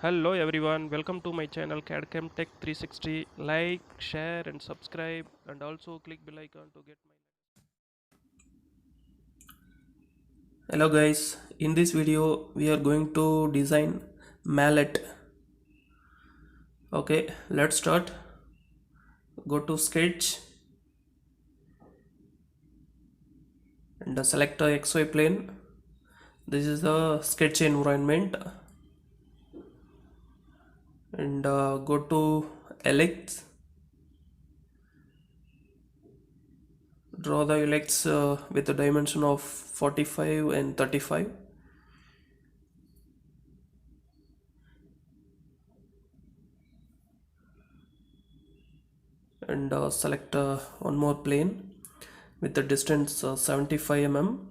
Hello everyone, welcome to my channel CADCAM Tech 360. Like, share and subscribe and also click bell icon to get my. Hello guys, in this video we are going to design mallet. Okay, let's start. Go to sketch and select a XY plane. This is the sketch environment and go to ellipse. Draw the ellipse with a dimension of 45 and 35 and select one more plane with the distance 75 mm.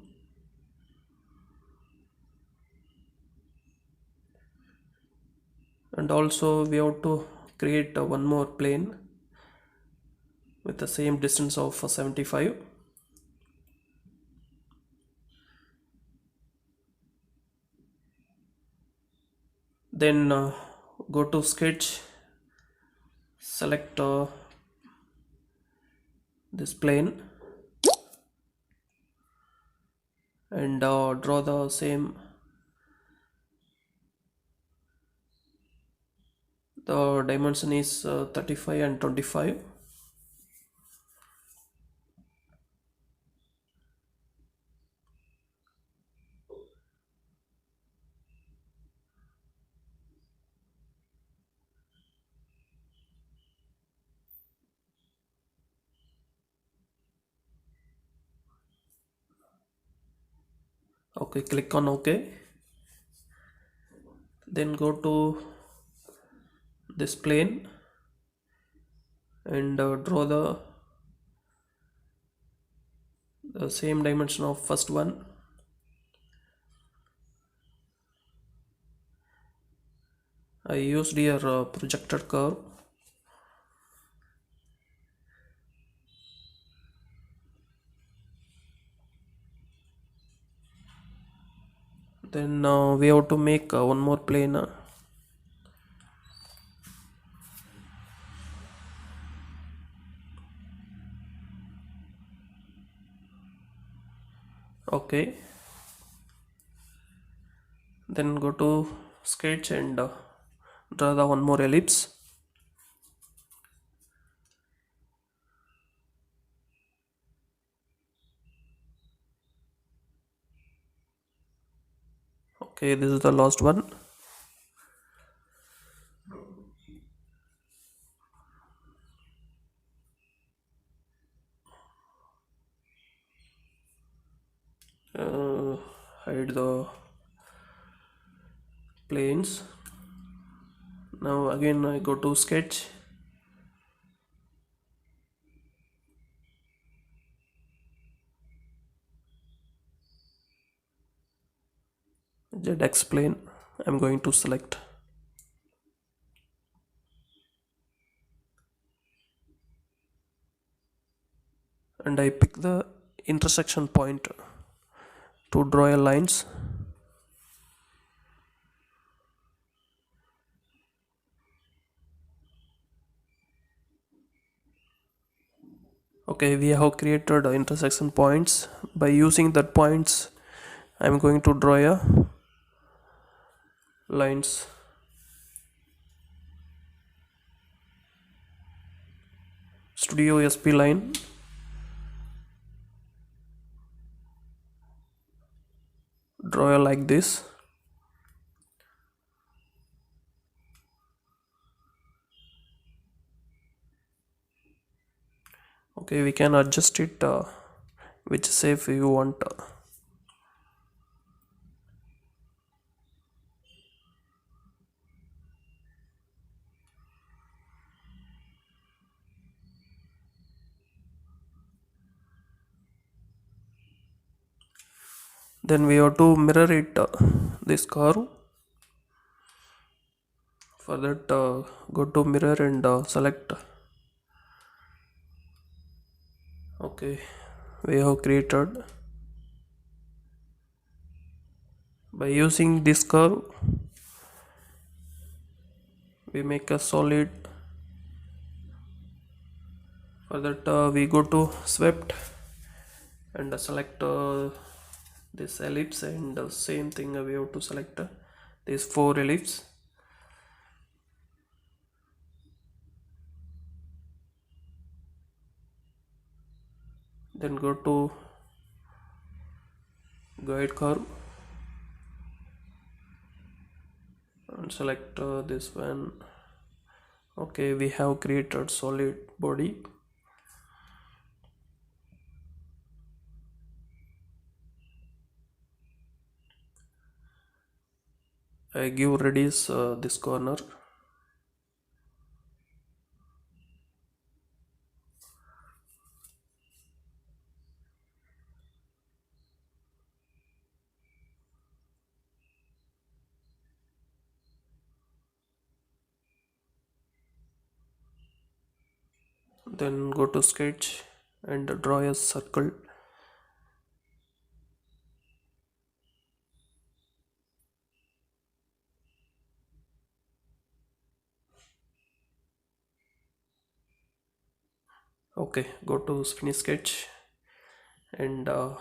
And also we have to create one more plane with the same distance of 75. Then go to sketch, select this plane and draw the same. The dimension is 35 and 25. Okay, click on OK. Then go to this plane and draw the same dimension of first one. I used here projected curve. Then we have to make one more plane. Okay. Then go to sketch and draw the one more ellipse. Okay, this is the last one. Hide the planes. Now again I go to sketch, ZX plane I'm going to select, and I pick the intersection point to draw a lines. Okay, we have created intersection points. By using that points I'm going to draw a lines. Studio SP line, draw a like this. Okay, we can adjust it which shape you want. Then we have to mirror it this curve. For that go to mirror and select. Okay, we have created. By using this curve we make a solid. For that we go to swept and select this ellipse, and same thing we have to select these 4 ellipses. Then go to guide curve and select this one. Okay, we have created solid body. I give radius this corner. Then go to sketch and draw a circle. Okay, go to finish sketch and I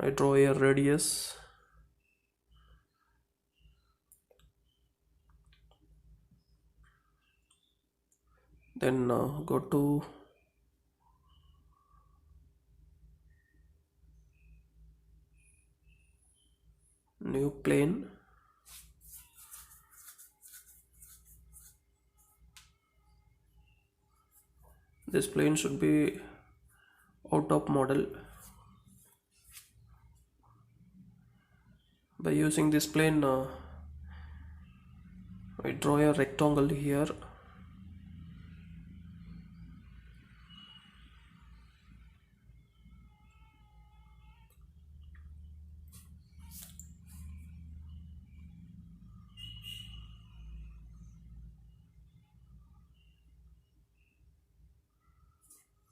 draw a radius. Then go to new plane. This plane should be out of model. By using this plane I draw a rectangle here.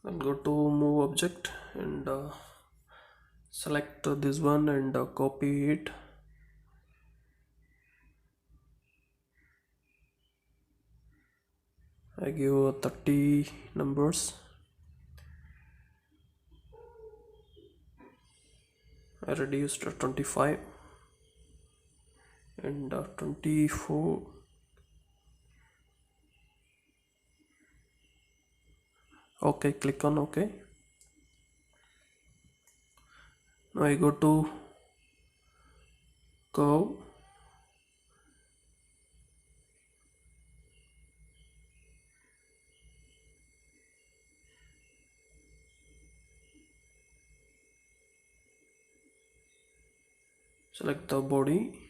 Then go to move object and select this one and copy it. I give 30 numbers. I reduced to 25 and 24. Okay, click on OK. Now I go to curve. Select the body.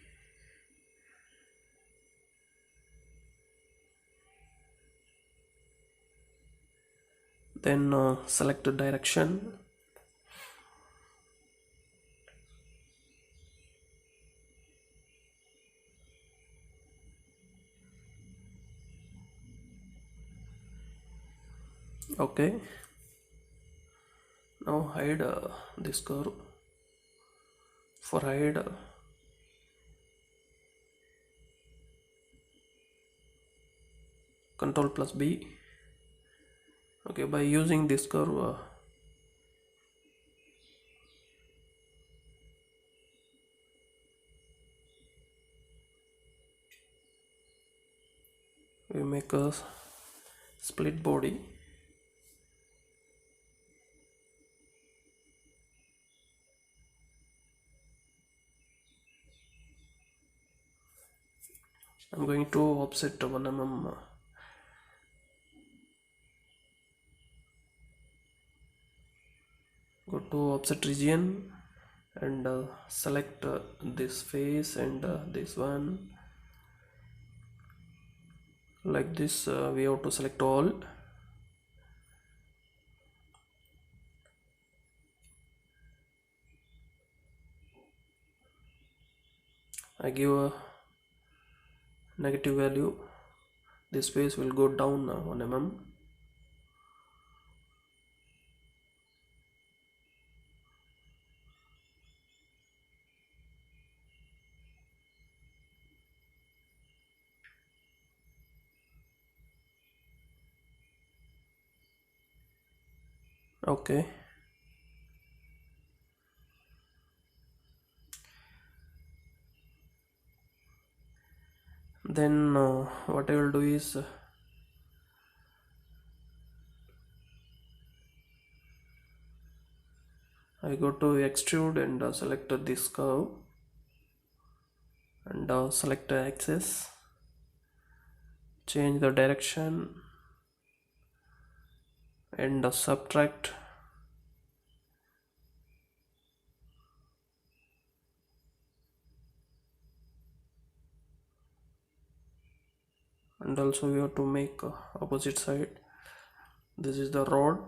Then select the direction. Okay. Now hide this curve. For hide Control plus B. Okay, by using this curve we make a split body. I'm going to offset 1 mm. Go to offset region and select this face and this one. Like this we have to select all. I give a negative value. This face will go down 1 mm. Okay, then what I will do is I go to extrude and select this curve and select axis, change the direction and subtract, and also we have to make opposite side. This is the rod.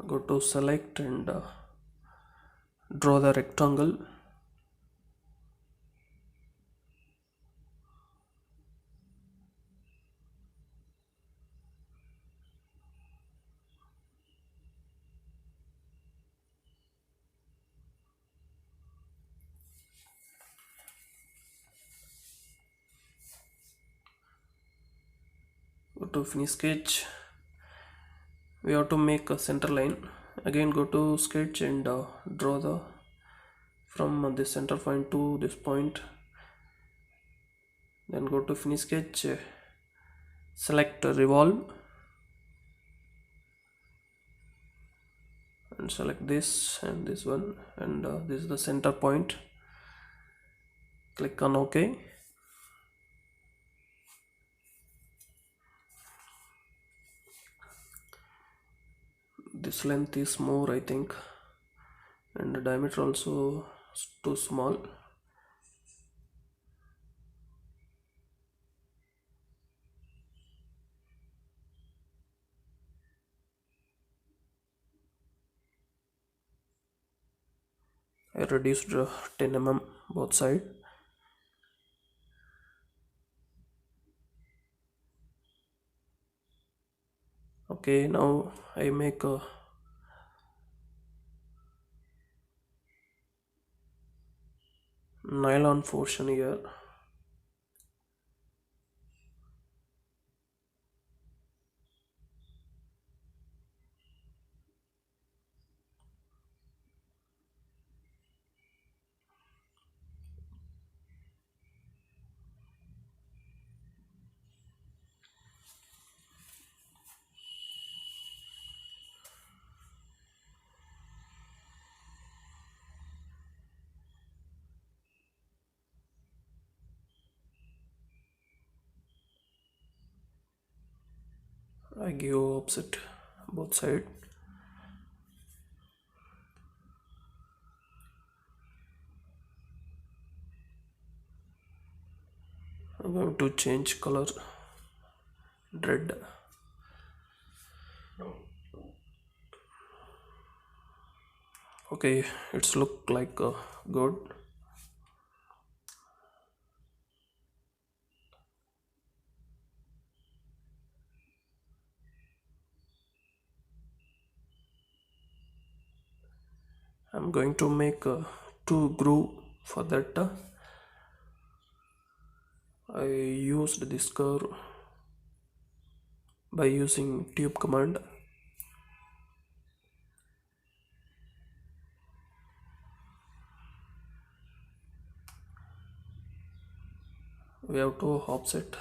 Go to select and draw the rectangle. Go to finish sketch. We have to make a center line. Again go to sketch and draw the from this center point to this point. Then go to finish sketch, select revolve and select this and this one, and this is the center point. Click on OK. This length is more, I think, and the diameter also too small. I reduced 10 mm both side. Okay, now I make a nylon portion here. I give opposite both side. I'm going to change color red. Okay, it's look like good. I'm going to make two groove. For that I used this curve by using tube command. We have to offset.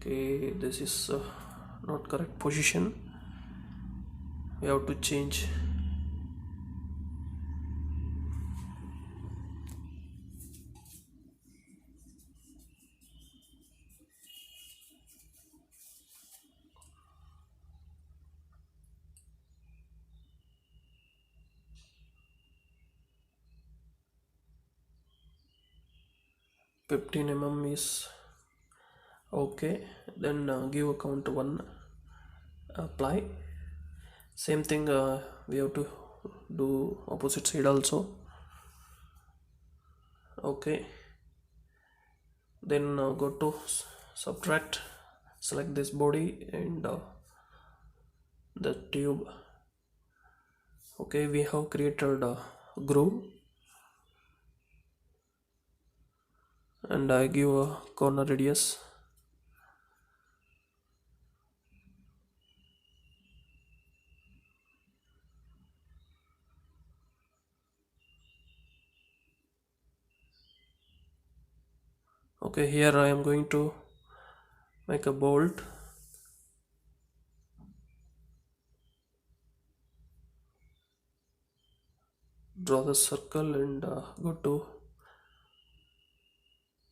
Okay, this is not correct position. We have to change. Fifteen mm is okay. Then give a count 1, apply. Same thing we have to do opposite side also. okay. Then go to subtract, select this body and the tube. Okay, we have created a groove and I give a corner radius. Okay, here I am going to make a bolt. Draw the circle and go to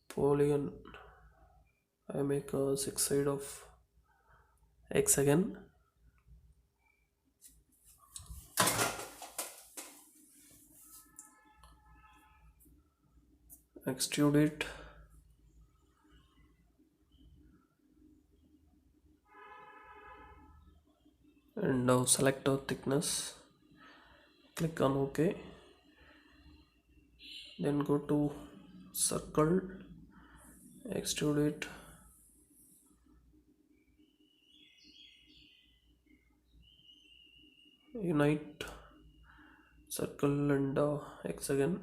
polygon. I make a 6 side of X again. Extrude it. And now select the thickness. Click on OK. Then go to circle. Extrude it. Unite circle and X again.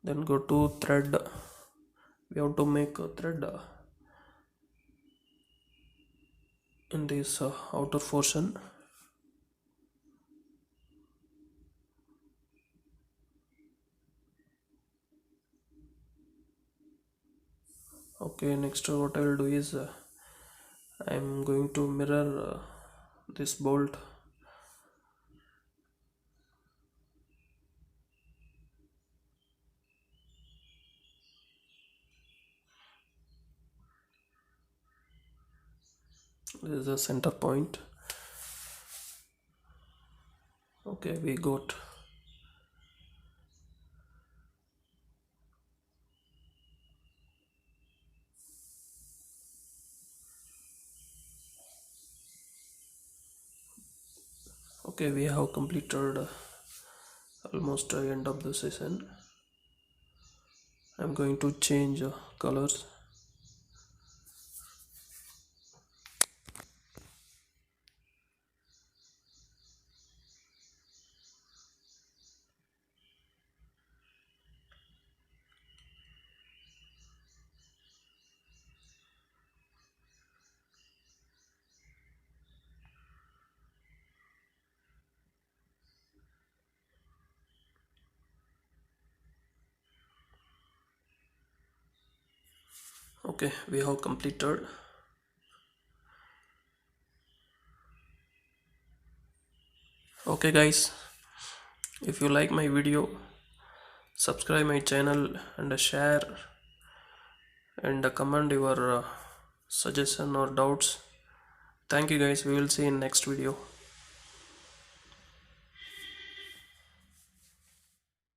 Then go to thread. We have to make a thread in this outer portion. Okay, next what I will do is I am going to mirror this bolt. This is the center point. Okay, we got. Okay, we have completed almost the end of the session. I'm going to change colors. Okay, we have completed. Okay guys, if you like my video, subscribe my channel and share and comment your suggestion or doubts. Thank you guys, we will see in next video.